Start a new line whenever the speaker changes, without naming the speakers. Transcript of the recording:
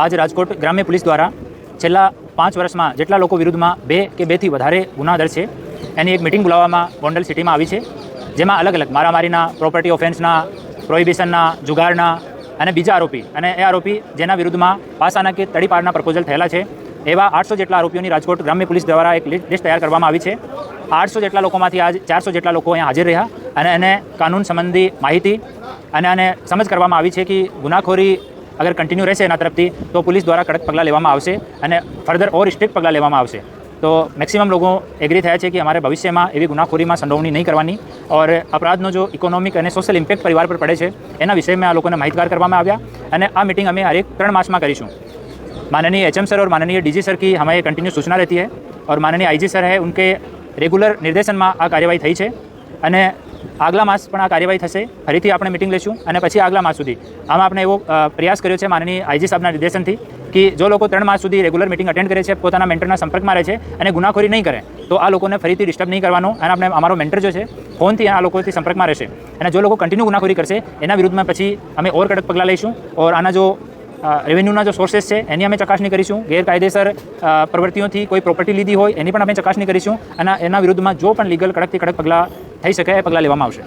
આજ રાજકોટ ગ્રામ્ય પોલીસ દ્વારા છેલ્લા 5 વર્ષમાં જેટલા લોકો વિરુદ્ધમાં 2 કે 2થી વધારે ગુના દર્જ છે એની એક મિટિંગ બોલાવવામાં ગોંડલ સિટીમાં આવી છે, જેમાં અલગ અલગ મારામારીના, પ્રોપર્ટી ઓફેન્સના, પ્રોહિબિશનના, જુગારના અને બીજા આરોપી અને એ આરોપી જેના વિરુદ્ધમાં પાસાના કે તડીપારના પ્રપોઝલ થયેલા છે એવા 800 જેટલા આરોપીઓની રાજકોટ ગ્રામ્ય પોલીસ દ્વારા એક લિસ્ટ તૈયાર કરવામાં આવી છે। 800 જેટલા લોકોમાંથી આજ 400 જેટલા લોકો અહીંયા હાજર રહ્યા અને એને કાનૂન સંબંધી માહિતી અને આને સમજ કરવામાં આવી છે કે ગુનાખોરી अगर कंटिन्यू रहશે એના તરફથી તો પોલીસ દ્વારા કડક પગલાં લેવામાં આવશે અને ફર્ધર और સ્ટ્રિક્ટ પગલાં લેવામાં આવશે। તો મેક્સિમમ લોકો એગ્રી થયા છે કે અમારે ભવિષ્યમાં એવી ગુનાખોરીમાં સંડોવણી નહીં કરવાની और અપરાધનો જો ઇકોનોમિક અને સોશિયલ ઇમ્પેક્ટ પરિવાર પર પડે છે એના વિષયમાં આ લોકોને માહિતગાર કરવામાં આવ્યા અને આ मीटिंग અમે हर एक 3 मास में કરીશું। माननीय HM सर और माननीय DG सर की हमें कंटिन्यू सूचना रहती है और माननीय IG सर है उनके रेगुलर निर्देशन में आ कार्यवाही थी है અને આગલા માસ પણ આ કાર્યવાહી થશે। ફરીથી આપણે મિટિંગ લઈશું અને પછી આગલા માસ સુધી આમાં આપણે એવો પ્રયાસ કર્યો છે માનનીય IG સાહેબના નિર્દેશનથી કે જો લોકો 3 માસ સુધી રેગ્યુલર મિટિંગ અટેન્ડ કરે છે, પોતાના મેન્ટરના સંપર્કમાં રહે છે અને ગુનાખોરી નહીં કરે તો આ લોકોને ફરીથી ડિસ્ટર્બ નહીં કરવાનો અને આપણે અમારો મેન્ટર જો છે ફોનથી આ લોકોથી સંપર્કમાં રહેશે અને જો લોકો કન્ટિન્યુ ગુનાખોરી કરશે એના વિરુદ્ધમાં પછી અમે ઓર કડક પગલાં લઈશું और આના જો રેવન્યુના જો સોર્सेस છે એની અમે ચકાસણી કરીશું। ગેરકાયદેસર પ્રવૃત્તિઓથી કોઈ પ્રોપર્ટી લીધી હોય એની પણ અમે ચકાસણી કરીશું અને એના વિરુદ્ધમાં જો પણ લીગલ કડકથી કડક પગલાં થઈ શકે એ પગલાં લેવામાં આવશે।